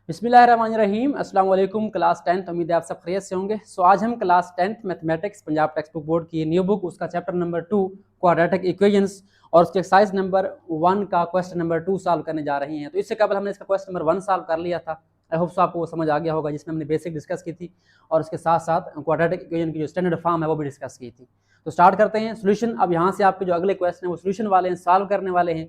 बिस्मिल्लाहिर्रहमानिर्रहीम। अस्सलाम वालेकुम। क्लास 10th, उम्मीद है आप सब खैरियत से होंगे। आज हम class 10th mathematics Punjab text book board की न्यू बुक उसका चैप्टर नंबर 2 क्वाड्रेटिक इक्वेशंस और उसके एक्सरसाइज नंबर 1 का क्वेश्चन नंबर 2 सॉल्व करने जा रहे हैं। तो इससे कबल हमने इसका क्वेश्चन नंबर 1 सॉल्व कर लिया था। आई होप सो आपको वो समझ आ गया होगा, जिसमें हमने बेसिक डिस्कस की थी और उसके साथ साथ क्वाड्रेटिक इक्वेशन की जो स्टैंडर्ड फॉर्म है वो भी डिस्कस की थी। तो स्टार्ट करते हैं सोल्यूशन। अब यहाँ से आपके जो अगले क्वेश्चन है वो सोल्यूशन वाले हैं, सॉल्व करने वाले हैं।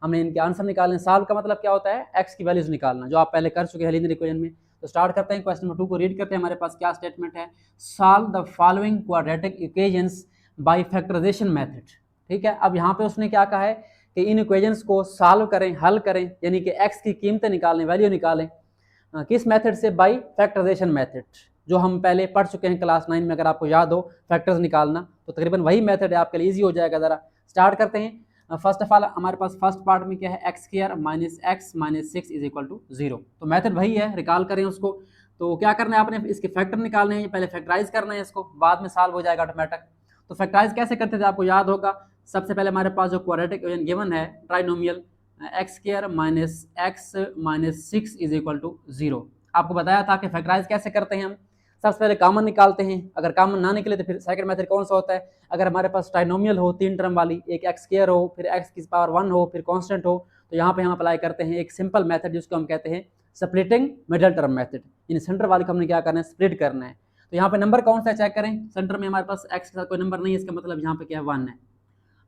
हमने इनके आंसर निकालने। सॉल्व का मतलब क्या होता है? एक्स की वैल्यूज निकालना, जो आप पहले कर चुके हैं लीनियर इक्वेशन में। तो स्टार्ट करते हैं, क्वेश्चन नंबर 2 को रीड करते हैं। हमारे पास क्या स्टेटमेंट है? Solve the following quadratic equations by factorisation method. ठीक है, अब यहाँ पे उसने क्या कहा है कि इन इक्वेशंस को सॉल्व करें, हल करें, यानी कि एक्स की कीमतें निकालें, वैल्यू निकालें। किस मेथड से? बाय फैक्टराइजेशन मेथड, जो हम पहले पढ़ चुके हैं क्लास 9 में। अगर आपको याद हो फैक्टर्स निकालना, तो तकरीबन वही मेथड है, आपके लिए ईजी हो जाएगा। जरा स्टार्ट करते हैं। फर्स्ट ऑफ ऑल हमारे पास फर्स्ट पार्ट में क्या है? X square minus X minus 6 is equal to 0। तो मेथड वही है, रिकॉल करें उसको। तो क्या करना है आपने? इसके फैक्टर निकालने हैं, पहले फैक्टराइज करना है इसको, बाद में सॉल्व हो जाएगा ऑटोमेटिक। तो फैक्टराइज कैसे करते थे आपको याद होगा। सबसे पहले हमारे पास जो क्वाड्रेटिक इक्वेशन गिवन है, trinomial X square minus X minus 6 is equal to 0। आपको बताया था कि फैक्टराइज कैसे करते हैं हम। सबसे पहले कॉमन निकालते हैं, अगर कॉमन ना निकले तो फिर सेकंड मेथड कौन सा होता है? अगर हमारे पास ट्राइनोमियल हो, 3 टर्म वाली, एक एक्स स्क्वायर हो, फिर एक्स की पावर 1 हो, फिर कांस्टेंट हो, तो यहाँ पे हम अप्लाई करते हैं एक सिंपल मेथड जिसको हम कहते हैं स्प्लिटिंग मिडिल टर्म मेथड। इन सेंटर वाली को हमने क्या करना है? स्प्लिट करना है। तो यहाँ पे नंबर कौन सा है चेक करें। सेंटर में हमारे पास एक्स के साथ कोई नंबर नहीं है, इसका मतलब यहाँ पे क्या है? 1 है।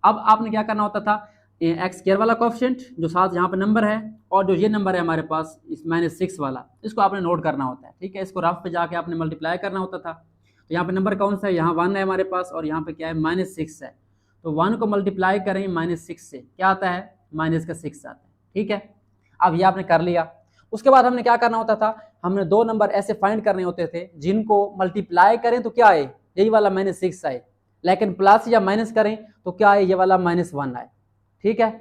अब आपने क्या करना होता था? एक्स स्क्वायर वाला कोएफिशिएंट जो साथ यहाँ पे नंबर है, और जो ये नंबर है हमारे पास इस -6 वाला, इसको आपने नोट करना होता है। ठीक है, इसको रफ पे जाके आपने मल्टीप्लाई करना होता था। तो यहाँ पे नंबर कौन सा है? यहाँ 1 है हमारे पास, और यहाँ पे क्या है? -6 है। तो 1 को मल्टीप्लाई करें -6 से, क्या आता है? -6 आता है। ठीक है, अब ये आपने कर लिया। उसके बाद हमने क्या करना होता था? हमने 2 नंबर ऐसे फाइंड करने होते थे जिनको मल्टीप्लाई करें तो क्या आए? यही वाला -6 आए, लेकिन प्लस या माइनस करें तो क्या आए? ये वाला -1 आए। ठीक है,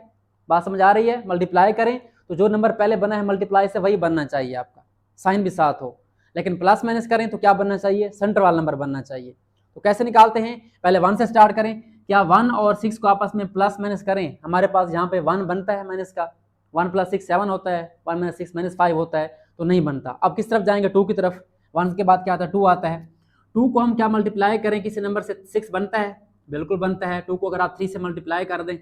बात समझ आ रही है? मल्टीप्लाई करें तो जो नंबर पहले बना है मल्टीप्लाई से वही बनना चाहिए आपका, साइन भी साथ हो। लेकिन प्लस माइनस करें तो क्या बनना चाहिए? सेंटर वाला नंबर बनना चाहिए। तो कैसे निकालते हैं? पहले 1 से स्टार्ट करें। क्या 1 और 6 को आपस में प्लस माइनस करें? हमारे पास यहाँ पे 1 बनता है माइनस का, 1 + 6 7 होता है, 1 - 6 -5 होता है, तो नहीं बनता। अब किस तरफ जाएंगे? 2 की तरफ। 1 के बाद क्या आता है? 2 आता है। 2 को हम क्या मल्टीप्लाई करें किसी नंबर से? 6 बनता है, बिल्कुल बनता है। 2 को अगर आप 3 से मल्टीप्लाई कर दें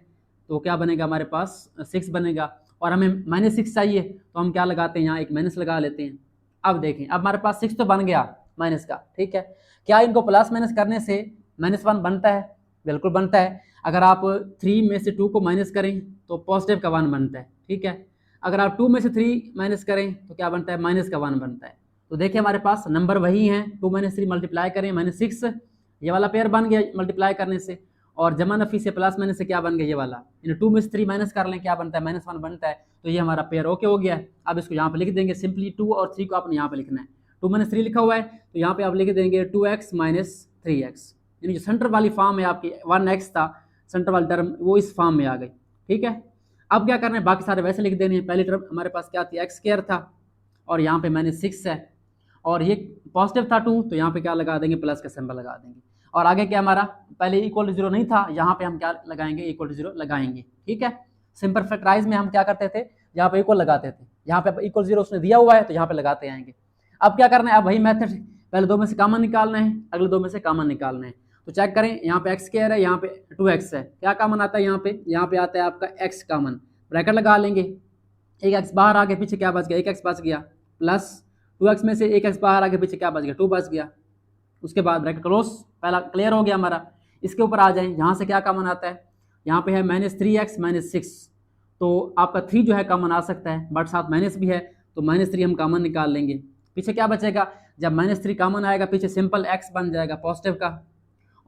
तो क्या बनेगा? हमारे पास 6 बनेगा। और हमें -6 चाहिए, तो हम क्या लगाते हैं? यहाँ एक माइनस लगा लेते हैं। अब देखें, अब हमारे पास 6 तो बन गया माइनस का। ठीक है, क्या इनको प्लस माइनस करने से -1 बनता है? बिल्कुल बनता है। अगर आप 3 में से 2 को माइनस करें तो पॉजिटिव का 1 बनता है। ठीक है, अगर आप 2 में से 3 माइनस करें तो क्या बनता है? माइनस का 1 बनता है। तो देखिए हमारे पास नंबर वही हैं, 2 - 3 मल्टीप्लाई करें -6, ये वाला पेयर बन गया मल्टीप्लाई करने से। और जमा नफी से प्लस माइनस से क्या बन गया? ये वाला। इन 2 में से 3 माइनस कर लें, क्या बनता है? -1 बनता है। तो ये हमारा पेयर ओके हो गया है। अब इसको यहाँ पे लिख देंगे सिंपली। 2 और 3 को आपने यहाँ पे लिखना है। 2 - 3 लिखा हुआ है, तो यहाँ पे आप लिख देंगे 2x - 3x, यानी जो सेंटर वाली फॉर्म है आपकी 1x था, सेंटर वाली टर्म वो इस फॉर्म में आ गई। ठीक है, अब क्या करना है? बाकी सारे वैसे लिख देने हैं। पहली टर्म हमारे पास क्या थी? एक्स स्क्वायर था, और यहाँ पे -6 है, और ये पॉजिटिव था 2, तो यहाँ पे क्या लगा देंगे? प्लस का सिंबल लगा देंगे। और आगे क्या हमारा? पहले इक्वल टू 0 नहीं था, यहाँ पे हम क्या लगाएंगे? इक्वल टू 0 लगाएंगे। ठीक है, सिंपल फैक्टराइज में हम क्या करते थे? यहाँ पे इक्वल लगाते थे। यहाँ पे इक्वल 0 उसने दिया हुआ है, तो यहाँ पे लगाते आएंगे। अब क्या करना है? अब वही मेथड, पहले 2 में से कॉमन निकालना है, अगले 2 में से कॉमन निकालना है। तो चेक करें, यहाँ पे एक्स स्क्वायर है, यहाँ पे 2x है, क्या कॉमन आता है? यहाँ पे आता है आपका x कॉमन। ब्रैकेट लगा लेंगे, एक एक्स बाहर आगे, पीछे क्या बच गया? एक एक्स बच गया, प्लस 2x में से एक एक्स बाहर आगे, पीछे क्या बच गया? 2 बच गया। उसके बाद ब्रैकेट क्लोज, पहला क्लियर हो गया हमारा। इसके ऊपर आ जाए, यहाँ से क्या कॉमन आता है? यहाँ पे है -3x - 6, तो आपका 3 जो है कॉमन आ सकता है, बट साथ माइनस भी है, तो -3 हम कॉमन निकाल लेंगे। पीछे क्या बचेगा? जब -3 कॉमन आएगा, पीछे सिंपल x बन जाएगा पॉजिटिव का।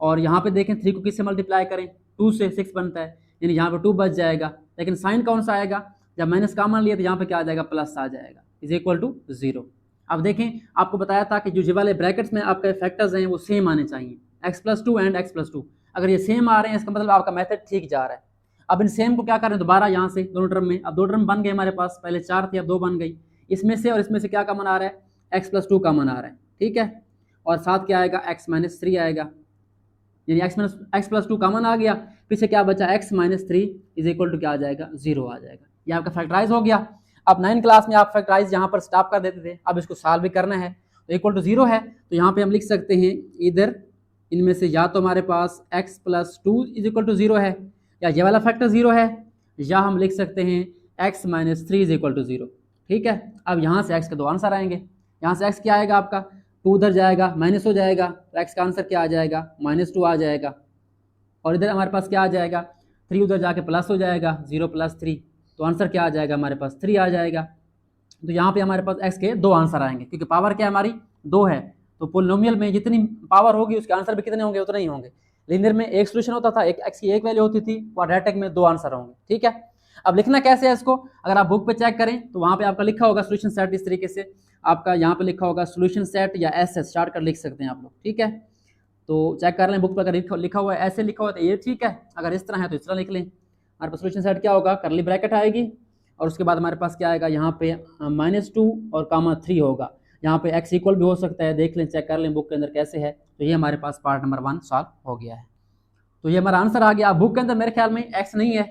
और यहाँ पे देखें 3 को किससे मल्टीप्लाई करें? 2 से, 6 बनता है, यानी यहाँ पे 2 बच जाएगा। लेकिन साइन कौन सा आएगा? जब माइनस कॉमन लिया तो यहाँ पे क्या आ जाएगा? प्लस आ जाएगा, इज इक्वल टू 0। अब देखें, आपको बताया था कि जो वाले ब्रैकेट्स में आपके फैक्टर्स हैं वो सेम आने चाहिए, x+2 एंड x+2। अगर ये सेम आ रहे हैं, इसका मतलब आपका मेथड ठीक जा रहा है। अब इन सेम को क्या करें? दोबारा यहाँ से दोनों टर्म में, अब 2 टर्म बन गए हमारे पास, पहले 4 थी, अब 2 बन गई। इसमें से और इसमें से क्या कॉमन आ रहा है? x+2 कॉमन आ रहा है। ठीक है, और साथ क्या आएगा? x - 3 आएगा, यानी x+2 कॉमन आ गया। पीछे क्या बचा? x - 3 इज इक्वल टू क्या आ जाएगा? 0 आ जाएगा। ये आपका फैक्टराइज हो गया। अब 9 क्लास में आप फैक्टराइज यहाँ पर स्टॉप कर देते थे, अब इसको सॉल्व भी करना है तो इक्वल टू 0 है, तो यहाँ पे हम लिख सकते हैं इधर इनमें से या तो हमारे पास x plus 2 is equal to 0 है, या ये वाला फैक्टर 0 है, या हम लिख सकते हैं x minus 3 is equal to 0। ठीक है, अब यहाँ से x के दो आंसर आएंगे। यहाँ से x क्या आएगा आपका, 2 उधर जाएगा माइनस हो जाएगा, तो x का आंसर क्या आ जाएगा, -2 आ जाएगा। और इधर हमारे पास क्या आ जाएगा, 3 उधर जाके प्लस हो जाएगा, 0 प्लस 3, तो आंसर क्या आ जाएगा हमारे पास 3 आ जाएगा। तो यहाँ पे हमारे पास x के दो आंसर आएंगे, क्योंकि पावर क्या हमारी 2 है, तो पोलिनोमियल में जितनी पावर होगी उसके आंसर भी कितने होंगे, उतने ही होंगे। लीनियर में एक सोल्यूशन होता था, एक x की एक वैल्यू होती थी, क्वाड्रेटिक में 2 आंसर होंगे। ठीक है, अब लिखना कैसे है इसको, अगर आप बुक पे चेक करें तो वहाँ पे आपका लिखा होगा सोल्यूशन सेट, इस तरीके से आपका यहाँ पे लिखा होगा सोल्यूशन सेट या एस स्टार्ट कर लिख सकते हैं आप लोग। ठीक है, तो चेक कर लें बुक पर, अगर लिखा हुआ है ऐसे लिखा हुआ है तो ये ठीक है, अगर इस तरह है तो इस तरह लिख लें। हमारे पास सोल्यूशन सेट क्या होगा, करली ब्रैकेट आएगी और उसके बाद हमारे पास क्या आएगा, यहाँ पे -2 और -3 होगा। यहाँ पे x इक्वल भी हो सकता है, देख लें चेक कर लें बुक के अंदर कैसे है। तो ये हमारे पास पार्ट नंबर 1 सॉल्व हो गया है, तो ये हमारा आंसर आ गया। बुक के अंदर मेरे ख्याल में x नहीं है,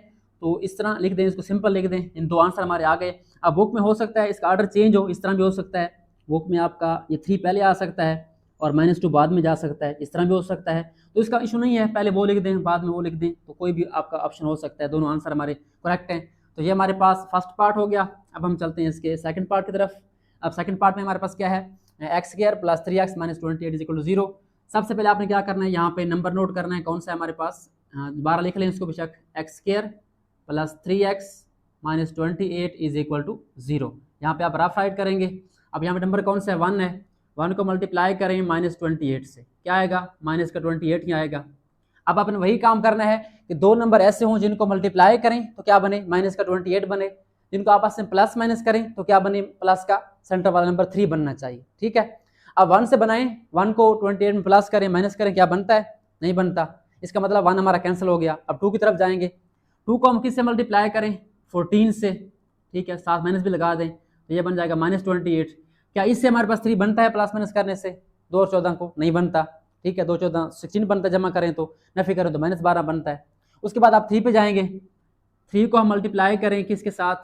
तो इस तरह लिख दें, इसको सिंपल लिख दें, इन दो आंसर हमारे आ गए। अब बुक में हो सकता है इसका ऑर्डर चेंज हो, इस तरह भी हो सकता है, बुक में आपका ये 3 पहले आ सकता है और -2 बाद में जा सकता है, इस तरह भी हो सकता है, तो इसका इशू नहीं है, पहले वो लिख दें बाद में वो लिख दें, तो कोई भी आपका ऑप्शन हो सकता है, दोनों आंसर हमारे करेक्ट हैं। तो ये हमारे पास फर्स्ट पार्ट हो गया। अब हम चलते हैं इसके सेकंड पार्ट की तरफ। अब सेकंड पार्ट में हमारे पास क्या है, x² plus 3x minus 28 is equal to 0। सबसे पहले आपने क्या करना है, यहाँ पे नंबर नोट करना है, कौन सा है हमारे पास, दोबारा लिख लें इसको बेशक, x² plus 3x minus 28 is equal to 0। यहाँ पे आप रफ राइट करेंगे। अब यहाँ पे नंबर कौन सा है, 1 है, 1 को मल्टीप्लाई करें -28 से, क्या आएगा, माइनस का 28 ही आएगा। अब आपने वही काम करना है कि दो नंबर ऐसे हों जिनको मल्टीप्लाई करें तो क्या बने, माइनस का 28 बने, जिनको आपस में प्लस माइनस करें तो क्या बने, प्लस का सेंटर वाला नंबर 3 बनना चाहिए। ठीक है, अब 1 से बनाएं, 1 को 28 में प्लस करें माइनस करें, क्या बनता है, नहीं बनता, इसका मतलब 1 हमारा कैंसिल हो गया। अब 2 की तरफ जाएंगे, 2 को हम किससे मल्टीप्लाई करें, 14 से, ठीक है, साथ माइनस भी लगा दें तो ये बन जाएगा -28। क्या इससे हमारे पास 3 बनता है प्लस माइनस करने से, 2 और 14 को, नहीं बनता। ठीक है, 2 14 16 बनता है, जमा करें तो, नफी करें तो -12 बनता है। उसके बाद आप 3 पे जाएंगे, 3 को हम मल्टीप्लाई करें किसके साथ,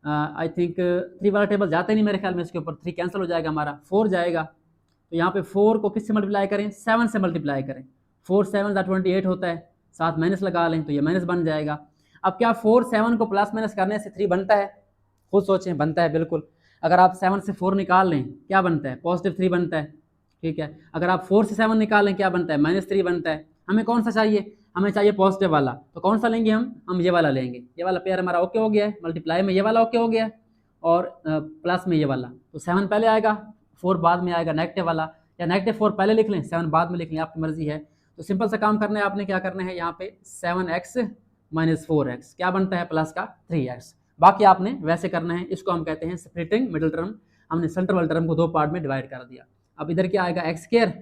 आई थिंक 3 वाला टेबल जाता ही नहीं मेरे ख्याल में, इसके ऊपर 3 कैंसिल हो जाएगा, हमारा 4 जाएगा। तो यहाँ पे 4 को किससे मल्टीप्लाई करें, 7 से मल्टीप्लाई करें, 4 7 28 होता है, साथ माइनस लगा लें तो ये माइनस बन जाएगा। अब क्या 4 7 को प्लस माइनस करने से 3 बनता है, खुद सोचें, बनता है बिल्कुल। अगर आप 7 से 4 निकाल लें क्या बनता है, +3 बनता है। ठीक है, अगर आप 4 से 7 निकाल लें क्या बनता है, -3 बनता है। हमें कौन सा चाहिए, हमें चाहिए पॉजिटिव वाला, तो कौन सा लेंगे हम ये वाला लेंगे, ये वाला पेयर हमारा ओके हो गया है, मल्टीप्लाई में ये वाला ओके हो गया है और प्लस में ये वाला, तो 7 पहले आएगा 4 बाद में आएगा नेगेटिव वाला, या -4 पहले लिख लें 7 बाद में लिख लें, आपकी मर्जी है। तो सिंपल सा काम करना है आपने, क्या करना है, यहाँ पे 7x माइनस 4x क्या बनता है, प्लस का 3x। बाकी आपने वैसे करना है, इसको हम कहते हैं स्प्लिटिंग मिडिल टर्म, हमने सेंटर वाले टर्म को 2 पार्ट में डिवाइड कर दिया। अब इधर क्या आएगा, x²,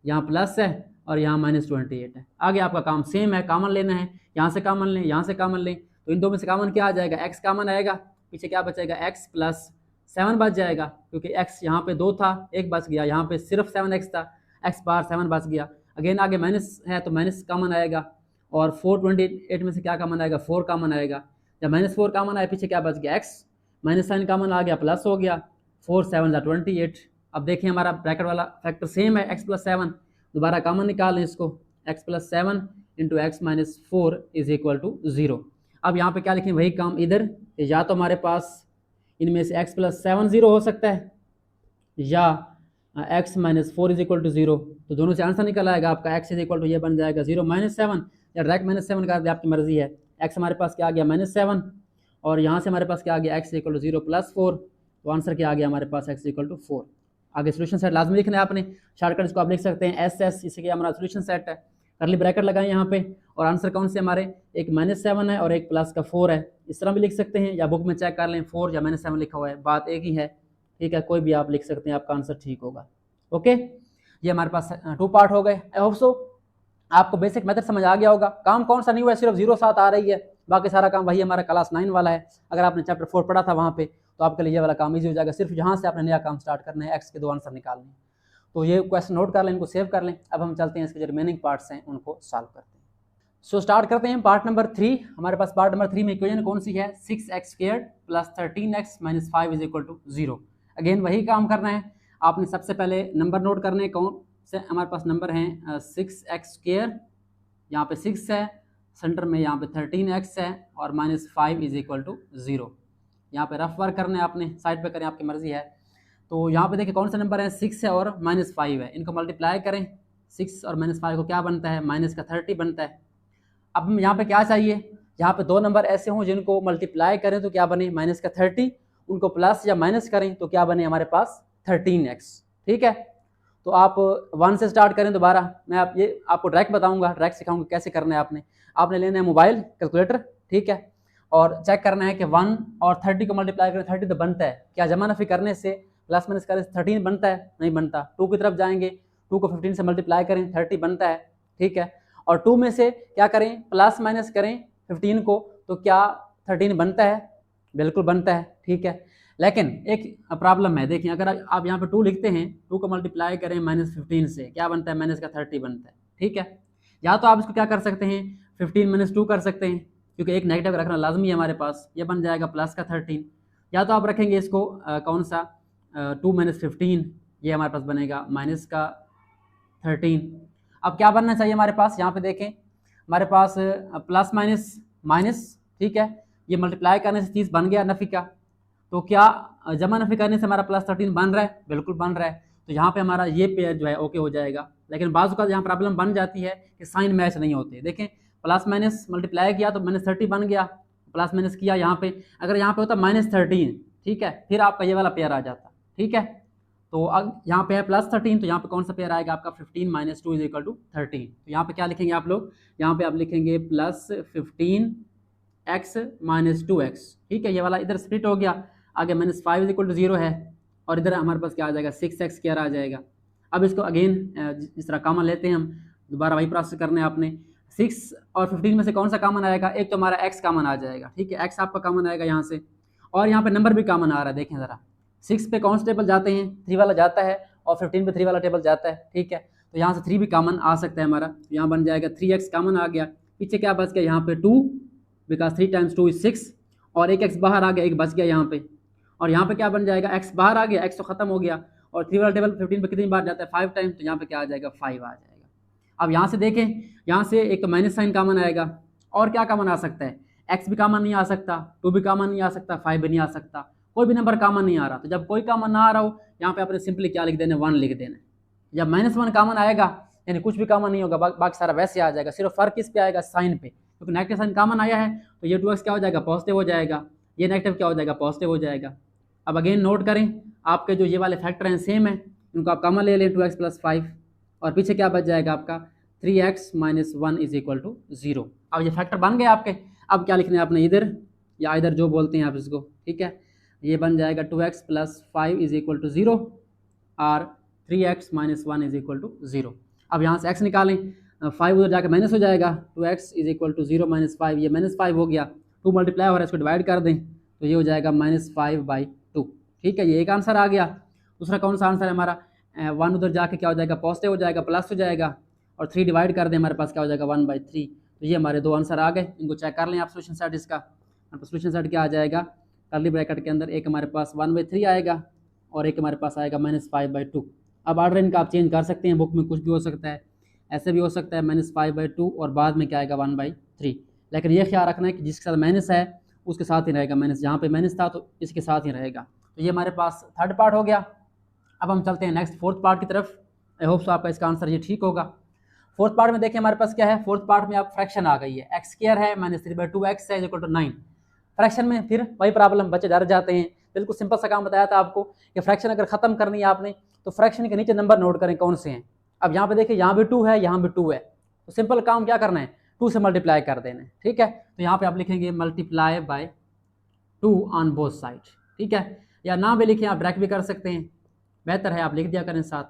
यहाँ प्लस है और यहाँ -28 है। आगे आपका काम सेम है, कॉमन लेना है, यहाँ से कॉमन लें, यहाँ से कॉमन लें, तो इन दो में से कॉमन क्या आ जाएगा, x कॉमन आएगा, पीछे क्या बचेगा, x प्लस 7 बच जाएगा, क्योंकि x यहाँ पे 2 था, 1 बच गया, यहाँ पे सिर्फ 7x था, x बार 7 बच गया। अगेन आगे माइनस है तो माइनस कॉमन आएगा, और 428 में से क्या कॉमन आएगा, 4 कॉमन आएगा। जब -4 कॉमन आया, पीछे क्या बच गया, x, माइनस साइन कॉमन आ गया, प्लस हो गया, 4 7 28। अब देखिए हमारा ब्रैकेट वाला फैक्टर सेम है, x प्लस 7, दोबारा कॉमन निकालें इसको, x plus 7 into X minus 4 is equal to 0। अब यहाँ पे क्या लिखें, वही काम इधर, या तो हमारे पास इनमें से x प्लस 7 0 हो सकता है, या x minus 4 is equal to 0, तो दोनों से आंसर निकल आएगा आपका, x इज इक्वल टू ये बन जाएगा 0 -7, या डायरेक्ट -7 कर दे, आपकी मर्जी है। x हमारे पास क्या आ गया, -7, और यहाँ से हमारे पास क्या आ गया, x इक्वल टू 0 प्लस 4, तो आंसर क्या आ गया हमारे पास, x इक्वल टू 4। आगे सोल्यूशन सेट लाजमी लिखना है आपने, शॉर्टकट इसको आप लिख सकते हैं SS, इसी के हमारा सोल्यूशन सेट है, करली ब्रैकेट लगाएं यहाँ पे, और आंसर कौन से हमारे, एक -7 है और एक प्लस का 4 है, इस तरह भी लिख सकते हैं, या बुक में चेक कर लें 4 या -7 लिखा हुआ है, बात एक ही है। ठीक है, कोई भी आप लिख सकते हैं, आपका आंसर ठीक होगा। ओके, ये हमारे पास 2 पार्ट हो गए। आई होप सो आपको बेसिक मेथड समझ आ गया होगा। काम कौन सा नहीं हुआ है, सिर्फ 0 7 आ रही है, बाकी सारा काम वही हमारा क्लास 9 वाला है। अगर आपने चैप्टर 4 पढ़ा था वहाँ पे, तो आपके लिए ये वाला काम ईजी हो जाएगा। सिर्फ यहाँ से आपने नया काम स्टार्ट करना है, एक्स के 2 आंसर निकालने हैं। तो ये क्वेश्चन नोट कर लें, इनको सेव कर लें। अब हम चलते हैं इसके जो रिमेनिंग पार्ट्स हैं उनको सॉल्व करते हैं। सो स्टार्ट करते हैं पार्ट नंबर 3। हमारे पास पार्ट नंबर 3 में इक्वेशन कौन सी है, 6x² plus 13x minus 5 is equal to 0। Again वही काम करना है, आपने सबसे पहले नंबर नोट करने कौन से हमारे पास नंबर हैं 6x², यहाँ पे 6 है, सेंटर में यहाँ पे 13x है और माइनस 5 इज इक्वल टू 0। यहाँ पे रफ वर्क करना है, आपने साइड पे करें, आपकी मर्जी है। तो यहाँ पे देखिए कौन सा नंबर है, 6 है और माइनस 5 है, इनको मल्टीप्लाई करें। 6 और माइनस 5 को क्या बनता है, माइनस का 30 बनता है। अब यहाँ पे क्या चाहिए, यहाँ पे दो नंबर ऐसे हों जिनको मल्टीप्लाई करें तो क्या बने, माइनस का 30, उनको प्लस या माइनस करें तो क्या बने हमारे पास 13x। ठीक है, तो आप 1 से स्टार्ट करें दोबारा, मैं आपको डायरेक्ट बताऊंगा, डायरेक्ट सिखाऊंगा कैसे करना है। आपने लेना है मोबाइल कैलकुलेटर, ठीक है, और चेक करना है कि 1 और 30 को मल्टीप्लाई करें, 30 तो बनता है, क्या जमा नफी करने से प्लस माइनस करें 13 बनता है, नहीं बनता। 2 की तरफ जाएंगे, 2 को 15 से मल्टीप्लाई करें 30 बनता है, ठीक है, और 2 में से क्या करें, प्लस माइनस करें 15 को तो क्या 13 बनता है, बिल्कुल बनता है, ठीक है। लेकिन एक प्रॉब्लम है, देखिए अगर आप यहाँ पे 2 लिखते हैं, 2 को मल्टीप्लाई करें माइनस 15 से, क्या बनता है, माइनस का 30 बनता है, ठीक है। या तो आप इसको क्या कर सकते हैं, 15 माइनस 2 कर सकते हैं, क्योंकि एक नेगेटिव रखना लाजमी है हमारे पास, ये बन जाएगा प्लस का 13। या तो आप रखेंगे इसको कौन सा 2 माइनस 15, ये हमारे पास बनेगा माइनस का 13। अब क्या बनना चाहिए हमारे पास, यहाँ पे देखें हमारे पास प्लस माइनस माइनस, ठीक है, ये मल्टीप्लाई करने से चीज़ बन गया नफी का, तो क्या जमा नफी करने से हमारा प्लस 13 बन रहा है, बिल्कुल बन रहा है। तो यहाँ पे हमारा ये पेयर जो है ओके हो जाएगा। लेकिन बाजू का यहाँ प्रॉब्लम बन जाती है कि साइन मैच नहीं होते। देखें प्लस माइनस मल्टीप्लाई किया तो माइनस 30 बन गया, प्लस माइनस किया यहाँ पे, अगर यहाँ पे होता माइनस 13, ठीक है, फिर आपका ये वाला पेयर आ जाता, ठीक है। तो अब यहाँ पे है प्लस 13, तो यहाँ पे कौन सा पेयर आएगा आपका 15 माइनस 2 इज इक्वल टू 13। तो यहाँ पे क्या लिखेंगे आप लोग, यहाँ पे आप लिखेंगे प्लस 15x माइनस 2x, ठीक है, ये वाला इधर स्प्लिट हो गया, आगे माइनस 5 इज इक्वल टू 0 है, और इधर हमारे पास क्या आ जाएगा 6x² आ जाएगा। अब इसको अगेन जिस तरह कॉमन लेते हैं हम, दोबारा वही प्रोसेस करना है आपने। 6 और 15 में से कौन सा कॉमन आएगा, एक तो हमारा x कॉमन आ जाएगा, ठीक है, x आपका कॉमन आएगा यहाँ से, और यहाँ पे नंबर भी कॉमन आ रहा है, देखें ज़रा 6 पे कौन सा टेबल जाते हैं, 3 वाला जाता है, और 15 पे 3 वाला टेबल जाता है, ठीक है। तो यहाँ से 3 भी कॉमन आ सकता है हमारा, यहाँ बन जाएगा 3x कॉमन आ गया, पीछे क्या बच गया यहाँ पे 2, बिकॉज 3 टाइम्स 2 इज 6, और एक x बाहर आ गया, एक बच गया यहाँ पे, और यहाँ पे क्या बन जाएगा, x बाहर आ गया, x तो खत्म हो गया, और 3 वाला टेबल 15 पे कितनी बार जाता है, 5 टाइम, तो यहाँ पे क्या आ जाएगा 5 आ जाएगा। अब यहाँ से देखें, यहाँ से एक तो माइनस साइन कॉमन आएगा, और क्या कॉमन आ सकता है, x भी कॉमन नहीं आ सकता, 2 भी कॉमन नहीं आ सकता, 5 भी नहीं आ सकता, कोई भी नंबर कॉमन नहीं आ रहा। तो जब कोई कॉमन ना आ रहा हो, यहाँ पे आपने सिंपली क्या लिख देना, 1 लिख देना। जब -1 कॉमन आएगा यानी कुछ भी कॉमन नहीं होगा, बाकी सारा वैसे आ जाएगा, सिर्फ फर्क किस पे आएगा, साइन पे, क्योंकि नेगेटिव साइन कॉमन आया है तो ये 2x क्या हो जाएगा, पॉजिटिव हो जाएगा, ये नेगेटिव क्या हो जाएगा, पॉजिटिव हो जाएगा। अब अगेन नोट करें, आपके जो ये वाले फैक्टर हैं सेम है, इनको आप कॉमन ले लें, 2x प्लस 5, और पीछे क्या बच जाएगा आपका 3x minus 1 is equal to 0। अब ये फैक्टर बन गए आपके। अब क्या लिखना है आपने, इधर या इधर जो बोलते हैं आप इसको, ठीक है, ये बन जाएगा 2x plus 5 is equal to 0 और 3x minus 1 is equal to 0। अब यहाँ से x निकालें, 5 उधर जाके माइनस हो जाएगा, 2x is equal to 0 minus 5, ये माइनस 5 हो गया, 2 मल्टीप्लाई हो रहा है, इसको डिवाइड कर दें तो ये हो जाएगा -5/2, ठीक है, ये एक आंसर आ गया। दूसरा कौन सा आंसर है हमारा, 1 उधर जाके क्या हो जाएगा, पॉजिटिव हो जाएगा, प्लस हो जाएगा, और 3 डिवाइड कर दें, हमारे पास क्या हो जाएगा 1/3। तो ये हमारे दो आंसर आ गए, इनको चेक कर लें आप सोल्यूशन सेट इसका। सोल्यूशन सेट क्या आ जाएगा, कर्ली ब्रैकेट के अंदर एक हमारे पास 1/3 आएगा, और एक हमारे पास आएगा -5/2। अब ऑर्डर इनका आप चेंज कर सकते हैं, बुक में कुछ भी हो सकता है, ऐसे भी हो सकता है -5/2 और बाद में क्या आएगा 1/3, लेकिन ये ख्याल रखना है कि जिसके साथ माइनस है उसके साथ ही रहेगा माइनस, जहाँ पे माइनस था तो इसके साथ ही रहेगा। तो ये हमारे पास थर्ड पार्ट हो गया। अब हम चलते हैं नेक्स्ट फोर्थ पार्ट की तरफ। आई होप सो आपका इसका आंसर ये ठीक होगा। फोर्थ पार्ट में देखिए हमारे पास क्या है, फोर्थ पार्ट में आप फ्रैक्शन आ गई है, x² है -3/2x है इक्वल टू 9। फ्रैक्शन में फिर वही प्रॉब्लम, बच्चे डर जाते हैं। बिल्कुल सिंपल सा काम बताया था आपको कि फ्रैक्शन अगर खत्म करनी है आपने तो फ्रैक्शन के नीचे नंबर नोट करें कौन से हैं। अब यहाँ पे देखिए, यहाँ भी 2 है, यहाँ भी 2 है, तो सिंपल काम क्या करना है, 2 से मल्टीप्लाई कर देना है, ठीक है। तो यहाँ पे आप लिखेंगे multiply by 2 on both side, ठीक है, या ना भी लिखें आप डायरेक्ट भी कर सकते हैं, बेहतर है आप लिख दिया करें साथ।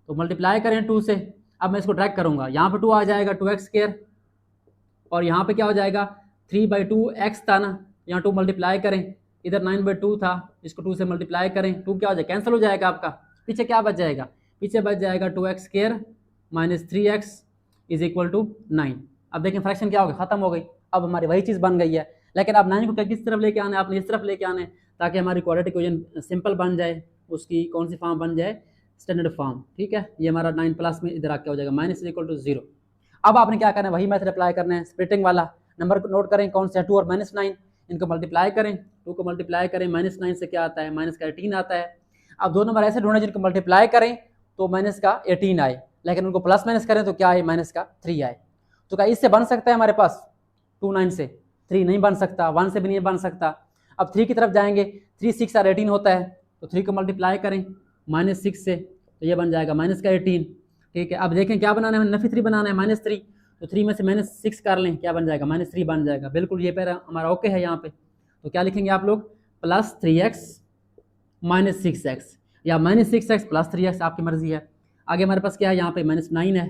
तो मल्टीप्लाई करें 2 से। अब मैं इसको ड्रैग करूँगा, यहाँ पे 2 आ जाएगा 2x², और यहाँ पे क्या हो जाएगा 3/2x था ना, यहाँ 2 मल्टीप्लाई करें, इधर 9/2 था, इसको 2 से मल्टीप्लाई करें, 2 क्या हो जाएगा, कैंसिल हो जाएगा आपका, पीछे क्या बच जाएगा, पीछे बच जाएगा 2x² minus 3x is equal to 9। अब देखें फ्रैक्शन क्या हो गया, खत्म हो गई, अब हमारी वही चीज़ बन गई है। लेकिन अब 9 को किस तरफ लेके आना है, आपने इस तरफ लेके आना है ताकि हमारी क्वाड्रेटिक इक्वेशन सिंपल बन जाए, उसकी कौन सी फॉर्म बन जाए, स्टैंडर्ड फॉर्म। ठीक है, ये हमारा 9 प्लस में इधर आके हो जाएगा माइनस इज इक्वल टू 0। अब आपने क्या करना है, वही मेथड अप्लाई करना है, स्प्लिटिंग वाला। नंबर को नोट करें कौन सा, 2 और -9, इनको मल्टीप्लाई करें, 2 को मल्टीप्लाई करें, -9 से क्या आता है, माइनस का 18 आता है। अब दो नंबर ऐसे ढूंढे जिनको मल्टीप्लाई करें तो माइनस का 18 आए, लेकिन उनको प्लस माइनस करें तो क्या आए, माइनस का 3 आए। तो क्या इससे बन सकता है हमारे पास 2 9 से 3 नहीं बन सकता, 1 से भी नहीं बन सकता। अब 3 की तरफ जाएंगे, 3 6 और 18 होता है, तो 3 को मल्टीप्लाई करें -6 से, तो ये बन जाएगा माइनस का 18। ठीक है, अब देखें क्या बनाना है, नफी 3 बनाना है, -3, तो 3 में से -6 कर लें, क्या बन जाएगा, -3 बन जाएगा। बिल्कुल ये पैरा हमारा ओके है यहाँ पे। तो क्या लिखेंगे आप लोग, +3x -6x या -6x +3x, आपकी मर्जी है। आगे हमारे पास क्या है, यहाँ पे -9 है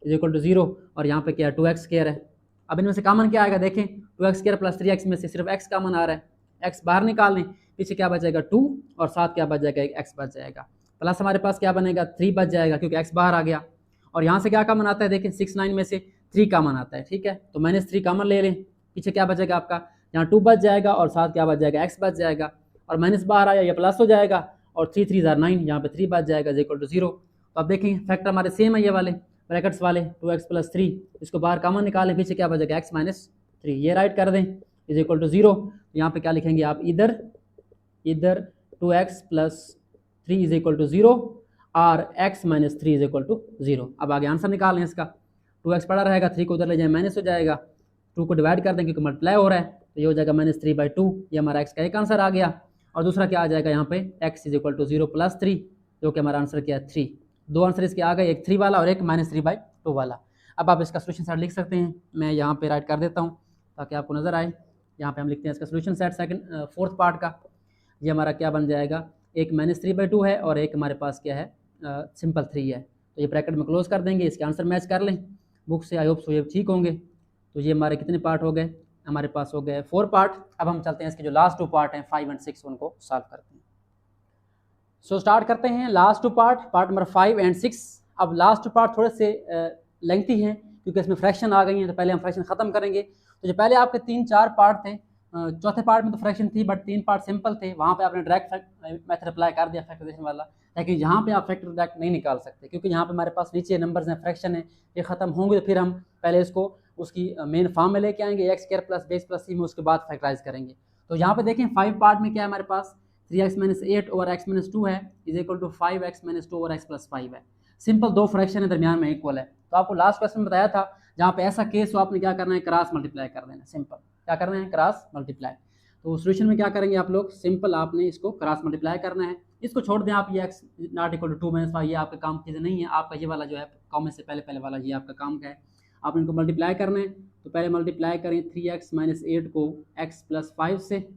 इज इक्वल टू 0, और यहाँ पे क्या है, 2x स्क्वायर है। अब इनमें से कॉमन क्या आएगा, देखें 2x स्क्वायर + 3x में से सिर्फ x कॉमन आ रहा है, x बाहर निकाल लें, पीछे क्या बच जाएगा 2, और साथ क्या बच जाएगा, एक x बच जाएगा, प्लस हमारे पास क्या बनेगा 3 बच जाएगा क्योंकि x बाहर आ गया। और यहाँ से क्या कॉमन आता है, देखें 6 9 में से 3 कॉमन आता है। ठीक है, तो -3 कॉमन ले लें, पीछे क्या बचेगा आपका, यहाँ 2 बच जाएगा और साथ क्या बच जाएगा, x बच जाएगा, और माइनस बाहर आया, ये प्लस हो जाएगा, और 3 3 9, यहाँ पे 3 बच जाएगा इज इक्वल टू 0। तो अब देखें फैक्टर हमारे सेम है, ये वाले ब्रैकेट्स वाले 2x + 3, इसको बाहर कॉमन निकालें, पीछे क्या बचेगा x - 3, ये राइट कर दें इज इक्वल टू 0। तो यहाँ पे क्या लिखेंगे आप, इधर 2x + 3 इज इक्वल टू 0 और x - 3 इज इक्वल टू 0। अब आगे आंसर निकालें इसका, 2x पड़ा रहेगा, 3 को उधर ले जाए माइनस हो जाएगा, 2 को डिवाइड कर दें क्योंकि मल्टीप्लाई हो रहा है, तो ये हो जाएगा -3/2, ये हमारा x का एक आंसर आ गया। और दूसरा क्या आ जाएगा यहाँ पे, x इज इक्वल टू 0 + 3, जो कि हमारा आंसर क्या है 3। दो आंसर इसके आ गए, एक 3 वाला और एक -3/2 वाला। अब आप इसका सोल्यूशन सेट लिख सकते हैं, मैं यहाँ पे राइट कर देता हूँ ताकि आपको नजर आए। यहाँ पे हम लिखते हैं इसका solution set second 4th part का। ये हमारा क्या बन जाएगा, एक -3/2 है और एक हमारे पास क्या है, सिंपल 3 है। तो ये ब्रैकेट में क्लोज कर देंगे, इसके आंसर मैच कर लें बुक से, आई होप सो ये ठीक होंगे। तो ये हमारे कितने पार्ट हो गए, हमारे पास हो गए 4 पार्ट। अब हम चलते हैं इसके जो लास्ट 2 पार्ट हैं 5 और 6, उनको सॉल्व करते हैं। सो स्टार्ट करते हैं लास्ट 2 पार्ट नंबर 5 और 6। अब लास्ट 2 पार्ट थोड़े से लेंथी हैं क्योंकि इसमें फ्रैक्शन आ गई हैं, तो पहले हम फ्रैक्शन ख़त्म करेंगे। तो जो पहले आपके 3-4 पार्ट थे, चौथे पार्ट में तो फ्रैक्शन थी बट 3 पार्ट सिंपल थे, वहाँ पे आपने डायरेक्ट मेथड अप्लाई कर दिया फैक्टराइजेशन वाला। लेकिन यहाँ पे आप फैक्टर डायरेक्ट नहीं निकाल सकते क्योंकि यहाँ पे हमारे पास नीचे नंबर्स हैं, फ्रैक्शन है, ये ख़त्म होंगे तो फिर हम पहले इसको उसकी मेन फॉर्म में लेके आएंगे, x² + बेस + c में, उसके बाद फैक्टराइज करेंगे। तो यहाँ पे देखें 5 पार्ट में क्या है हमारे पास, 3x - 8 ओवर x - 2 है is equal to 5x - 2 over x + 5 है। सिंपल दो फ्रैक्शन है दरमियान में इक्वल है। तो आपको लास्ट क्वेश्चन में बताया था जहाँ पे ऐसा केस हो आपने क्या करना है, क्रॉस मल्टीप्लाई कर देना, सिंपल क्या करना है, क्रॉस मल्टीप्लाई। तो सोल्यूशन में क्या करेंगे आप लोग, सिंपल आपने इसको क्रॉस मल्टीप्लाई करना है, इसको छोड़ दें आप, ये x ≠ 2 - 5 ये आपका काम की चीज़ नहीं है, आपका ये वाला जो है कॉमन से पहले वाला ये आपका काम का है। आप इनको मल्टीप्लाई करना है, तो पहले मल्टीप्लाई करें 3x - 8 को x + 5 से,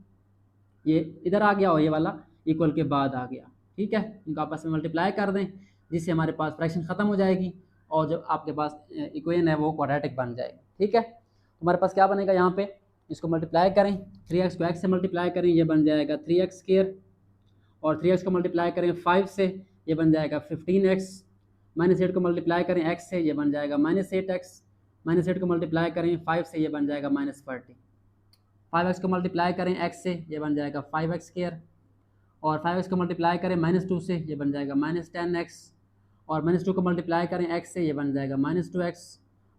ये इधर आ गया और ये वाला इक्वल के बाद आ गया। ठीक है, इनको आपस में मल्टीप्लाई कर दें जिससे हमारे पास फ्रैक्शन ख़त्म हो जाएगी और जो आपके पास इक्वेशन है वो क्वाड्रेटिक बन जाएगी। ठीक है, तो हमारे पास क्या बनेगा, यहाँ पे इसको मल्टीप्लाई करें, 3x को x से मल्टीप्लाई करें, ये बन जाएगा 3x², और 3x को मल्टीप्लाई करें 5 से, ये बन जाएगा 15x, -8 को मल्टीप्लाई करें x से, ये बन जाएगा -8x, -8 को मल्टीप्लाई करें 5 से, ये बन जाएगा -40, 5x को मल्टीप्लाई करें x से, ये बन जाएगा 5x², और 5x को मल्टीप्लाई करें -2 से, ये बन जाएगा -10x, और -2 को मल्टीप्लाई करें x से, ये बन जाएगा -2x,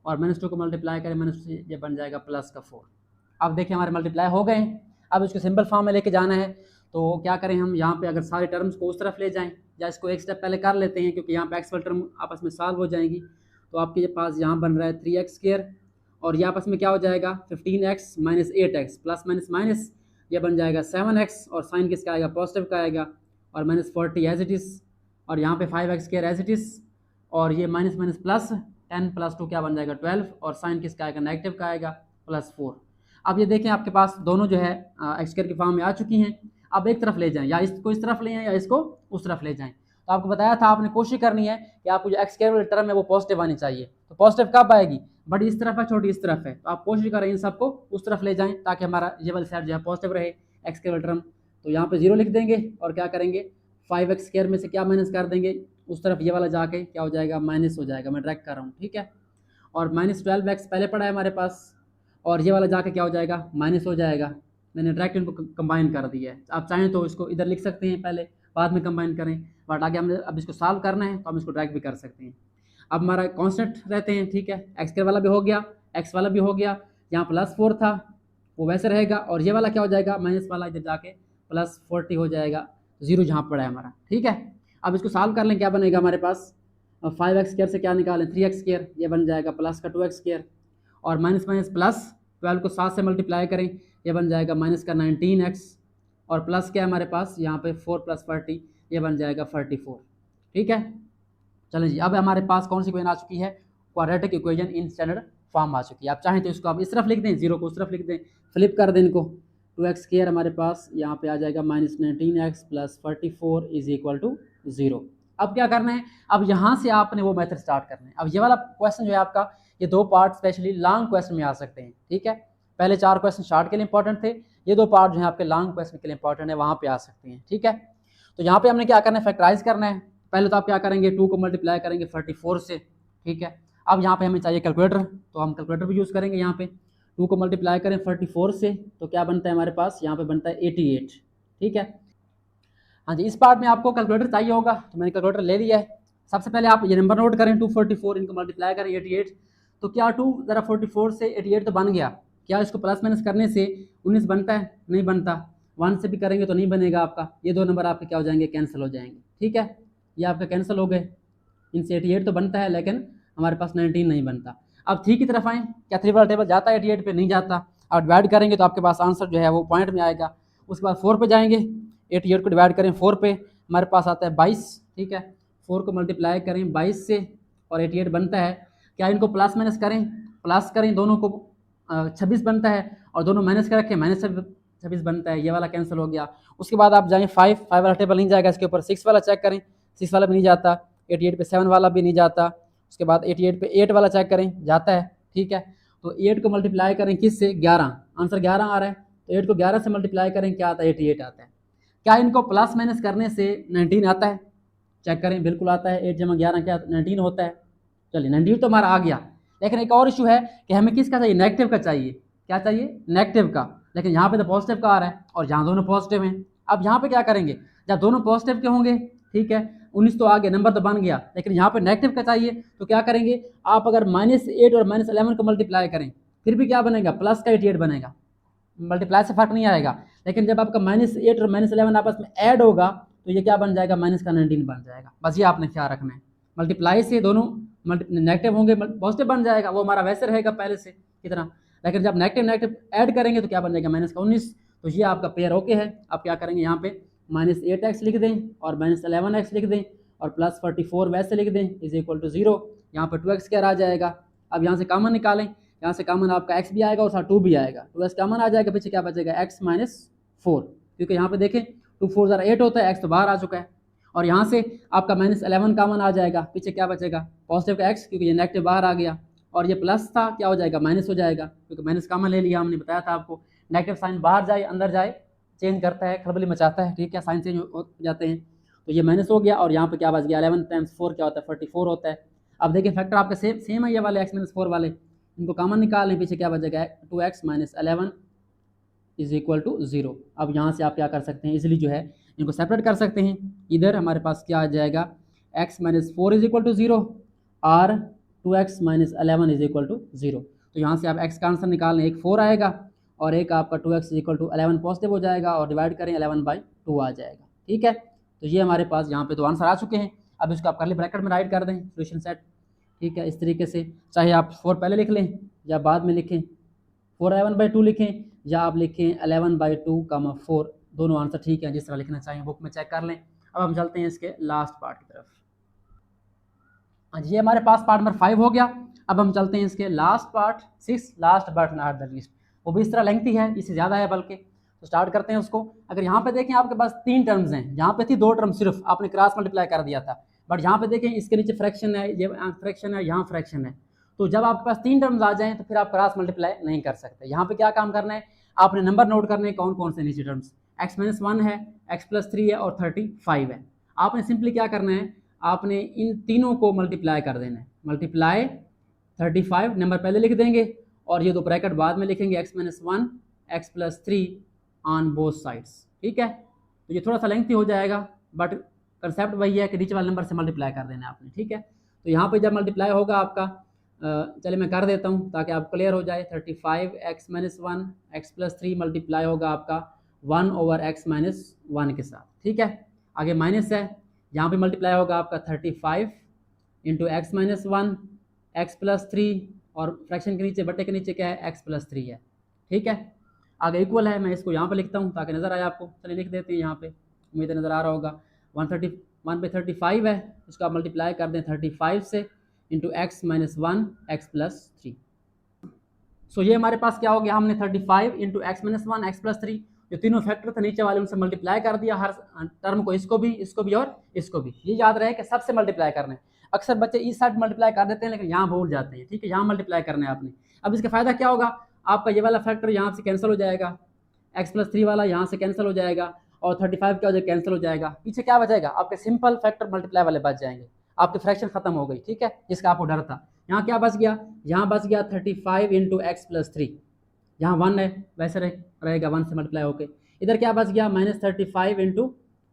और -2 को मल्टीप्लाई करें -2 से, ये बन जाएगा +4। अब देखिए हमारे मल्टीप्लाई हो गए। अब इसको सिंपल फॉर्म में लेके जाना है, तो क्या करें हम, यहाँ पे अगर सारे टर्म्स को उस तरफ ले जाएं, या इसको एक स्टेप पहले कर लेते हैं क्योंकि यहाँ पे एक्स वाली टर्म आपस में सॉल्व हो जाएंगी। तो आपके पास यहाँ बन रहा है 3x² और ये आपस में क्या हो जाएगा 15x - 8x प्लस माइनस ये बन जाएगा 7x, और साइन किसका आएगा, पॉजिटिव का आएगा, और -40 एज इट इज़, और यहाँ पे 5x² एज इट इज़, और ये माइनस प्लस 10 + 2 क्या बन जाएगा 12, और साइन किसका आएगा, नेगेटिव का आएगा, +4। अब ये देखें आपके पास दोनों जो है x² की फॉर्म में आ चुकी हैं। अब एक तरफ ले जाएं, या इसको इस तरफ ले जाएं या इसको उस तरफ ले जाएं। तो आपको बताया था आपने कोशिश करनी है कि आपको जो x² वाली टर्म है वो पॉजिटिव आनी चाहिए। तो पॉजिटिव कब आएगी, बड़ी इस तरफ है छोटी इस तरफ है, तो आप कोशिश करें इन सबको उस तरफ ले जाएं ताकि हमारा ये वाली साइड जो है पॉजिटिव रहे x² वाली टर्म। तो यहाँ पे 0 लिख देंगे और क्या करेंगे 5x² में से क्या माइनस कर देंगे उस तरफ, ये वाला जाके क्या हो जाएगा माइनस हो जाएगा, मैं डायरेक्ट कर रहा हूँ। ठीक है, और -12x पहले पड़ा है हमारे पास, और ये वाला जाके क्या हो जाएगा, माइनस हो जाएगा। मैंने डायरेक्ट इनको कंबाइन कर दिया है। आप चाहें तो इसको इधर लिख सकते हैं, पहले बाद में कंबाइन करें, बट आगे हमने अब इसको सॉल्व करना है तो हम इसको डायरेक्ट भी कर सकते हैं। अब हमारा कांस्टेंट रहते हैं, ठीक है, एक्स के वाला भी हो गया, एक्स वाला भी हो गया, यहाँ +4 था वो वैसे रहेगा, और ये वाला क्या हो जाएगा, माइनस वाला इधर जाके +40 हो जाएगा, 0 जहाँ पड़ा है हमारा, ठीक है। अब इसको सॉल्व कर लें, क्या बनेगा हमारे पास, 5x² से क्या निकालें, 3x², ये बन जाएगा प्लस का 2x², और माइनस माइनस प्लस, 12 को 7 से मल्टीप्लाई करें, ये बन जाएगा माइनस का 19x, और प्लस क्या है हमारे पास यहाँ पे 4 + 40, ये बन जाएगा 44, ठीक है। चलें जी, अब हमारे पास कौन सी इक्वेशन आ चुकी है, quadratic equation in standard form आ चुकी है। आप चाहें तो इसको आप इस तरफ लिख दें, 0 को उस तरफ लिख दें, फ्लिप कर दें इनको, 2x² हमारे पास यहाँ पे आ जाएगा -19x + 44 = 0। अब क्या करना है, अब यहाँ से आपने वो मेथड स्टार्ट करना है। अब ये वाला क्वेश्चन जो है आपका, ये 2 पार्ट स्पेशली लॉन्ग क्वेश्चन में आ सकते हैं, ठीक है। पहले 4 क्वेश्चन शॉर्ट के लिए इंपॉर्टेंट थे, ये 2 पार्ट जो है आपके लॉन्ग क्वेश्चन के लिए इंपॉर्टेंट है, वहाँ पे आ सकते हैं, ठीक है। तो यहाँ पे हमने क्या करना है, फैक्टराइज करना है। पहले तो आप क्या करेंगे, 2 को मल्टीप्लाई करेंगे 44 से, ठीक है। अब यहाँ पे हमें चाहिए कैलकुलेटर, तो हम कैलकुलेटर भी यूज़ करेंगे। यहाँ पे 2 को मल्टीप्लाई करें 44 से, तो क्या बनता है हमारे पास, यहाँ पे बनता है 88, ठीक है। हाँ जी, इस पार्ट में आपको कैलकुलेटर चाहिए होगा, तो मैंने कैलकुलेटर ले लिया है। सबसे पहले आप ये नंबर नोट करें, 244, इनको मल्टीप्लाई करें 88, तो क्या 2 ज़रा 44 से 88 तो बन गया, क्या इसको प्लस माइनस करने से 19 बनता है, नहीं बनता, 1 से भी करेंगे तो नहीं बनेगा आपका, ये 2 नंबर आपके क्या हो जाएंगे, कैंसिल हो जाएंगे, ठीक है। ये आपका कैंसिल हो गए, इनसे 88 तो बनता है लेकिन हमारे पास 19 नहीं बनता। अब 3 की तरफ आएँ, क्या 3 वाला टेबल जाता है 88 पे, नहीं जाता। अब डिवाइड करेंगे तो आपके पास आंसर जो है वो पॉइंट में आएगा। उसके बाद 4 पे जाएंगे, 88 को डिवाइड करें 4 पे, हमारे पास आता है 22, ठीक है। 4 को मल्टीप्लाई करें 22 से और 88 बनता है। क्या इनको प्लस माइनस करें, प्लस करें दोनों को, 26 बनता है, और दोनों माइनस कर रखें, -26 बनता है, ये वाला कैंसिल हो गया। उसके बाद आप जाएँ 5 वाला टेबल नहीं जाएगा, इसके ऊपर 6 वाला चेक करें, 6 वाला भी नहीं जाता, 88 पे 7 वाला भी नहीं जाता। उसके बाद 88 पे 8 वाला चेक करें, जाता है, ठीक है। तो 8 को मल्टीप्लाई करें किस से, 11, आंसर 11 आ रहा है, तो 8 को 11 से मल्टीप्लाई करें, क्या आता है, 88 आता है। क्या इनको प्लस माइनस करने से 19 आता है, चेक करें, बिल्कुल आता है, 8 जमा 11 क्या 19 होता है। चलिए 19 तो हमारा आ गया, लेकिन एक और इशू है कि हमें किसका चाहिए, नेगेटिव का चाहिए, क्या चाहिए, नेगेटिव का, लेकिन यहाँ पे तो पॉजिटिव का आ रहा है और यहाँ दोनों पॉजिटिव हैं। अब यहाँ पे क्या करेंगे, जब दोनों पॉजिटिव के होंगे, ठीक है, 19 तो आ गया, नंबर तो बन गया, लेकिन यहाँ पे नेगेटिव का चाहिए, तो क्या करेंगे आप, अगर -8 और -11 को मल्टीप्लाई करें फिर भी क्या बनेगा, प्लस का 88 बनेगा, मल्टीप्लाई से फर्क नहीं आएगा। लेकिन जब आपका -8 और -11 आपस में ऐड होगा तो ये क्या बन जाएगा, माइनस का 19 बन जाएगा। बस ये आपने ख्याल रखना है, मल्टीप्लाई से दोनों नेगेटिव होंगे, पॉजिटिव बन जाएगा, वो हमारा वैसे रहेगा पहले से कितना, लेकिन जब नेगेटिव नेगेटिव ऐड करेंगे तो क्या बन जाएगा, माइनस का 19। तो ये आपका पेयर ओके है। आप क्या करेंगे, यहाँ पे -8x लिख दें और -11x लिख दें और +44 वैसे लिख दें, = 0। यहाँ पर 2x² आ जाएगा। अब यहाँ से कॉमन निकालें, यहाँ से कॉमन आपका x भी आएगा और साथ 2 भी आएगा, 2x कॉमन आ जाएगा, पीछे क्या बचेगा, x - 4, क्योंकि यहाँ पे देखें 2 4 ज़रा 8 होता है, x तो बाहर आ चुका है। और यहाँ से आपका -11 कॉमन आ जाएगा, पीछे क्या बचेगा, पॉजिटिव का x, क्योंकि ये नेगेटिव बाहर आ गया, और ये प्लस था, क्या हो जाएगा, माइनस हो जाएगा, क्योंकि माइनस कॉमन ले लिया, हमने बताया था आपको, नेगेटिव साइन बाहर जाए अंदर जाए चेंज करता है, खलबली मचाता है, ठीक है, साइन चेंज हो जाते हैं। तो ये माइनस हो गया, और यहाँ पे क्या बच गया, 11 × 4 क्या होता है, 44 होता है। अब देखिए फैक्टर आपके सेम है, ये वाले x - 4 वाले, इनको कॉमन निकालें, पीछे क्या बचेगा, 2x - 11 = 0। अब यहाँ से आप क्या कर सकते हैं, इसलिए जो है इनको सेपरेट कर सकते हैं। इधर हमारे पास क्या आ जाएगा, x - 4 = 0 और 2x - 11 = 0। तो यहाँ से आप x का आंसर निकालें, एक 4 आएगा और एक आपका 2x = 11 पॉजिटिव हो जाएगा, और डिवाइड करें 11/2 आ जाएगा, ठीक है। तो ये हमारे पास यहाँ पे तो आंसर आ चुके हैं। अब इसको आप कर्ली ब्रैकेट में राइट कर दें, सोल्यूशन सेट, ठीक है, इस तरीके से, चाहे आप 4 पहले लिख लें या बाद में लिखें, 4 11/2 लिखें, या आप लिखें 11/2, 4, दोनों आंसर ठीक है, जिस तरह लिखना चाहिए बुक में चेक कर लें। अब हम चलते हैं इसके लास्ट पार्ट की तरफ। हाँ जी, ये हमारे पास पार्ट नंबर 5 हो गया। अब हम चलते हैं इसके last part 6, last but not the least. वो भी इस तरह लेंथी है, इससे ज़्यादा है बल्कि, तो स्टार्ट करते हैं उसको। अगर यहाँ पे देखें आपके पास 3 टर्म्स हैं, यहाँ पे थी 2 टर्म सिर्फ, आपने क्रॉस मल्टीप्लाई कर दिया था, बट यहाँ पे देखें इसके नीचे फ्रैक्शन है, ये फ्रैक्शन है, यहाँ फ्रैक्शन है। तो जब आपके पास 3 टर्म्स आ जाएँ तो फिर आप क्रॉस मल्टीप्लाई नहीं कर सकते। यहाँ पे क्या काम करना है, आपने नंबर नोट करने कौन कौन से नीचे टर्म्स, x - 1 है, x + 3 है और 35 है। आपने सिंपली क्या करना है, आपने इन तीनों को मल्टीप्लाई कर देना है, मल्टीप्लाई 35 नंबर पहले लिख देंगे और ये दो ब्रैकेट बाद में लिखेंगे x - 1 x + 3 on both sides. ठीक है, तो ये थोड़ा सा लेंथी हो जाएगा बट कंसेप्ट वही है कि नीचे वाले नंबर से मल्टीप्लाई कर देना है आपने। ठीक है, तो यहाँ पे जब मल्टीप्लाई होगा आपका, चलिए मैं कर देता हूँ ताकि आप क्लियर हो जाए। 35 x - 1 x + 3 मल्टीप्लाई होगा आपका 1/x - 1 के साथ। ठीक है, आगे माइनस है, यहाँ पे मल्टीप्लाई होगा आपका 35 × x - 1 x + 3 और फ्रैक्शन के नीचे बटे के नीचे क्या है x + 3 है। ठीक है, आगे इक्वल है, मैं इसको यहाँ पे लिखता हूँ ताकि नज़र आए आपको। चलिए लिख देते हैं यहाँ पे, उम्मीद नज़र आ रहा होगा। 1 पे 35 है, इसको आप मल्टीप्लाई कर दें 35 से इंटू x - 1 x + 3। सो ये हमारे पास क्या हो गया, हमने 35 × x - 1 x + 3 जो तीनों फैक्टर थे नीचे वाले उनसे मल्टीप्लाई कर दिया, हर टर्म को, इसको भी और इसको भी। ये याद रहे कि सबसे मल्टीप्लाई करना है। अक्सर बच्चे इस साइड मल्टीप्लाई कर देते हैं लेकिन यहाँ भूल जाते हैं। ठीक है, यहाँ मल्टीप्लाई करना है आपने। अब इसका फायदा क्या होगा, आपका ये वाला फैक्टर यहाँ से कैंसिल हो जाएगा, x + 3 वाला यहाँ से कैंसिल हो जाएगा और 35 क्या हो जाएगा, कैंसिल हो जाएगा। पीछे क्या बचेगा, आपके सिंपल फैक्टर मल्टीप्लाई वाले बच जाएंगे, आपकी फ्रैक्शन खत्म हो गई। ठीक है, जिसका आपको डर था। यहाँ क्या बच गया, यहाँ बच गया 35 × x + 3, यहाँ 1 है वैसे रहेगा 1 से मल्टीप्लाई होके। इधर क्या बच गया, -35 ×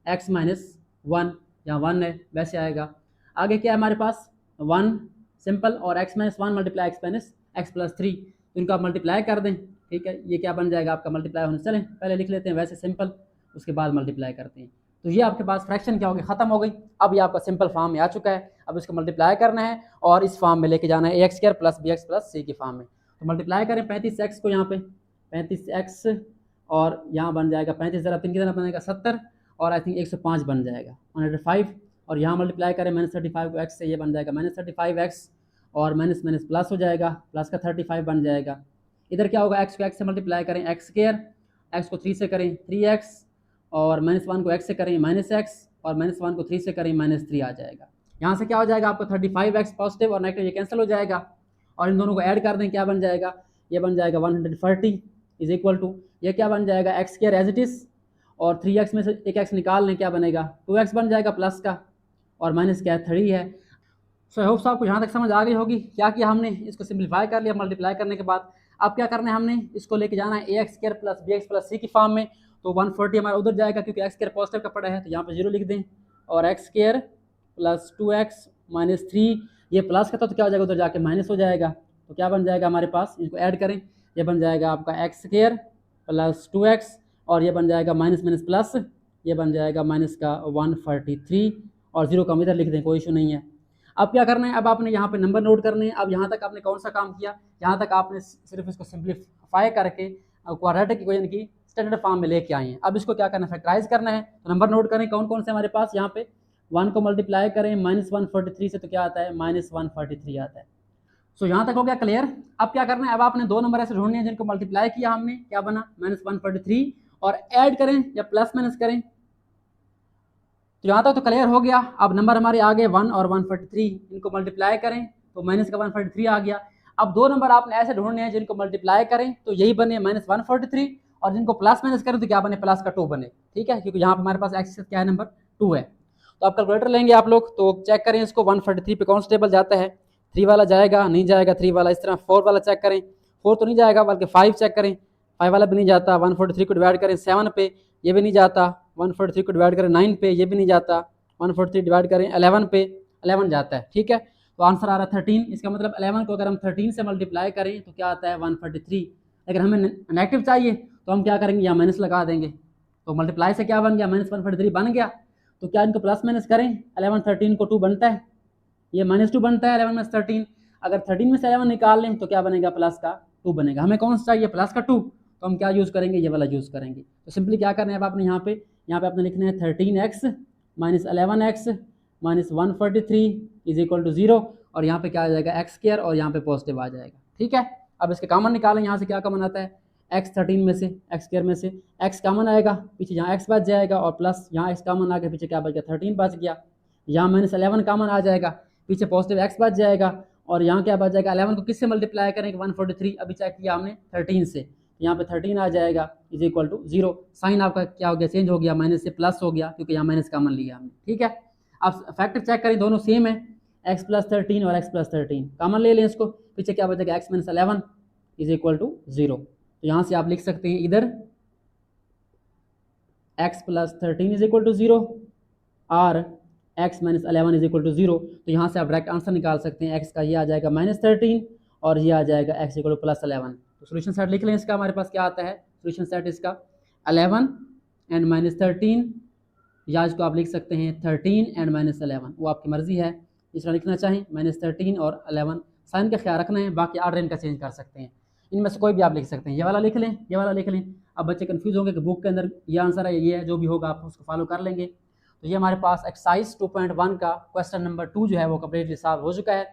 x - 1, यहाँ 1 है वैसे आएगा। आगे क्या है हमारे पास, 1 सिंपल और x - 1 मल्टीप्लाई x + 3, इनको आप मल्टीप्लाई कर दें। ठीक है, ये क्या बन जाएगा आपका मल्टीप्लाई होने, चलें पहले लिख लेते हैं वैसे सिंपल, उसके बाद मल्टीप्लाई करते हैं। तो ये आपके पास फ्रैक्शन क्या होगी, ख़त्म हो गई। अब ये आपका सिंपल फॉर्म में आ चुका है, अब इसको मल्टीप्लाई करना है और इस फॉर्म में लेके जाना है ax² + bx + c की फॉर्म में। तो मल्टीप्लाई करें 35x को, यहाँ पे 35x और यहाँ बन जाएगा 35 ज़रा 3 कितना बनेगा 70 और आई थिंक 105 बन जाएगा 105। और यहाँ मल्टीप्लाई करें -35 को x से, ये बन जाएगा -35x और माइनस प्लस हो जाएगा, प्लस का 35 बन जाएगा। इधर क्या होगा, x को x से मल्टीप्लाई करें x², x को 3 से करें 3x और -1 को x से करें -x और -1 को 3 से करें -3 आ जाएगा। यहाँ से क्या हो जाएगा आपको 35x पॉजिटिव और नेगेटिव ये कैंसिल हो जाएगा और इन दोनों को ऐड कर दें, क्या बन जाएगा, ये बन जाएगा 140 इज इक्वल टू, ये क्या बन जाएगा x² एज इट इज़ और 3x में से एक x निकाल लें, क्या बनेगा 2x बन जाएगा प्लस का और माइनस क्या है 3 है। सो आई होप आपको यहाँ तक समझ आ गई होगी। क्या किया हमने, इसको सिंप्लीफाई कर लिया मल्टीप्लाई करने के बाद। अब क्या करना है, हमने इसको लेके जाना है ax² + bx + c की फॉर्म में। तो 140 हमारा उधर जाएगा क्योंकि x² पॉजिटिव का पड़ा है, तो यहाँ पे 0 लिख दें और x² + 2x - 3, ये प्लस का तो क्या हो जाएगा उधर जाके माइनस हो जाएगा। तो क्या बन जाएगा हमारे पास, इसको ऐड करें, ये बन जाएगा आपका x² + 2x और ये बन जाएगा माइनस प्लस, ये बन जाएगा माइनस का 143 और 0 का हम इधर लिख दें, कोई इशू नहीं है। अब क्या करना है, अब आपने यहाँ पे नंबर नोट करने हैं। अब यहाँ तक आपने कौन सा काम किया, यहाँ तक आपने सिर्फ इसको सिंप्लीफाई करके क्वाड्रेटिक इक्वेशन की स्टैंडर्ड फॉर्म में लेके आए हैं। अब इसको क्या करना है, फैक्टराइज करना है। तो नंबर नोट करें कौन कौन से हमारे पास, यहाँ पे 1 को मल्टीप्लाई करें -143 से, तो क्या आता है -143 आता है। सो यहाँ तक हो गया क्लियर। अब क्या करना है, अब आपने दो नंबर ऐसे ढूंढने हैं जिनको मल्टीप्लाई किया हमने, क्या बना -143 और ऐड करें या प्लस माइनस करें। तो यहाँ तक तो क्लियर हो गया। अब नंबर हमारे आ गए 1 और 143, इनको मल्टीप्लाई करें तो माइनस का 143 आ गया। अब दो नंबर आपने ऐसे ढूंढने हैं जिनको मल्टीप्लाई करें तो यही बने -143 और जिनको प्लस माइनस करें तो क्या बने, प्लस का 2 बने। ठीक है, क्योंकि यहाँ पर हमारे पास एक्स क्या है, नंबर 2 है। तो आप कैलकुलेटर लेंगे आप लोग, तो चेक करें इसको 143 पे कौन सा टेबल जाता है, 3 वाला जाएगा, नहीं जाएगा 3 वाला। इस तरह 4 वाला चेक करें, 4 तो नहीं जाएगा बल्कि 5 चेक करें, 5 वाला भी नहीं जाता। 143 को डिवाइड करें 7 पे, ये भी नहीं जाता। 143 को डिवाइड करें 9 पे, ये भी नहीं जाता। 143 डिवाइड करें 11 पे, 11 जाता है। ठीक है, तो आंसर आ रहा है 13। इसका मतलब 11 को अगर हम 13 से मल्टीप्लाई करें तो क्या आता है 143। अगर हमें नेगेटिव चाहिए तो हम क्या करेंगे, यहाँ माइनस लगा देंगे। तो मल्टीप्लाई से क्या बन गया, -143 बन गया। तो क्या इनको प्लस माइनस करें, 11 13 को 2 बनता है, ये -2 बनता है 11 - 13। अगर 13 में से 11 निकाल लें तो क्या बनेगा, प्लस का 2 बनेगा। हमें कौन सा चाहिए, प्लस का 2, तो हम क्या यूज़ करेंगे, ये वाला यूज़ करेंगे। तो सिंपली क्या करना है, अब आपने यहाँ पे आपने लिखना है 13x - 11x - 143 is equal to 0 और यहाँ पे क्या आ जाएगा x² और यहाँ पे पॉजिटिव आ जाएगा। ठीक है, अब इसके कॉमन निकालें, यहाँ से क्या कॉमन आता है, x 13 में से x² में से x कॉमन आएगा, पीछे यहाँ x बच जाएगा और प्लस यहाँ x कॉमन आ गया, पीछे क्या बच गया 13 बच गया। यहाँ -11 कॉमन आ जाएगा, पीछे पॉजिटिव x बच जाएगा और यहाँ क्या बच जाएगा, 11 को किससे मल्टीप्लाई करेंगे 143, अभी चेक किया हमने 13 से, यहाँ पे 13 आ जाएगा इज इक्वल टू 0। साइन आपका क्या हो गया, चेंज हो गया, माइनस से प्लस हो गया क्योंकि यहाँ माइनस कॉमन लिया हमने। ठीक है, अब फैक्टर चेक करें, दोनों सेम है। एक्स प्लस 13 और एक्स प्लस 13 कॉमन ले लें इसको, पीछे क्या बचेगा X minus 11 is equal to 0। तो यहाँ से आप लिख सकते हैं इधर x plus 13 is equal to 0 और x minus 11 is equal to 0। तो यहाँ से आप डायरेक्ट आंसर निकाल सकते हैं, x का ये आ जाएगा माइनस 13 और ये आ जाएगा x इक्वल टू प्लस 11। तो सोल्यूशन सेट लिख लें इसका, हमारे पास क्या आता है सोल्यूशन सेट इसका 11 एंड माइनस 13, या इसको आप लिख सकते हैं 13 एंड माइनस 11, वो आपकी मर्जी है, इस तरह लिखना चाहें माइनस 13 और 11, साइन का ख्याल रखना है, बाकी आर्डर इनका चेंज कर सकते हैं, इनमें से कोई भी आप लिख सकते हैं, ये वाला लिख लें, ये वाला लिख लें। अब बच्चे कंफ्यूज होंगे कि बुक के अंदर ये आंसर है, ये है, जो भी होगा आप उसको फॉलो कर लेंगे। तो ये हमारे पास एक्सरसाइज 2.1 का क्वेश्चन नंबर 2 जो है वो कम्प्लीटली सॉल्व हो चुका है।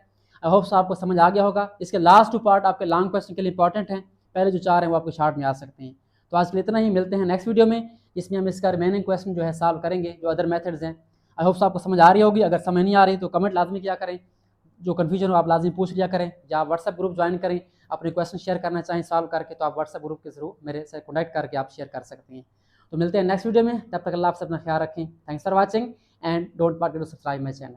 आई होप आपको समझ आ गया होगा। इसके लास्ट 2 पार्ट आपके लॉन्ग क्वेश्चन के लिए इंपॉर्टेंट हैं, पहले जो 4 हैं वो आपके शार्ट में आ सकते हैं। तो आज के लिए इतना ही, मिलते हैं नेक्स्ट वीडियो में, जिसमें हम इसका रिमेनिंग क्वेश्चन जो है सॉल्व करेंगे, जो अदर मेथड्स हैं। आई होप आपको समझ आ रही होगी, अगर समझ नहीं आ रही तो कमेंट लाजमी किया करें, जो कन्फ्यूजन हो आप लाजमी पूछ लिया करें, या आप व्हाट्सएप ग्रुप ज्वाइन करें, अपने क्वेश्चन शेयर करना चाहें सॉल्व करके तो आप व्हाट्सएप ग्रुप के थ्रू मेरे से कॉन्टैक्ट करके आप शेयर कर सकते हैं। तो मिलते हैं नेक्स्ट वीडियो में, तब तक अल्लाह आप अपना ख्याल रखें। Thanks for watching and don't forget to subscribe my channel.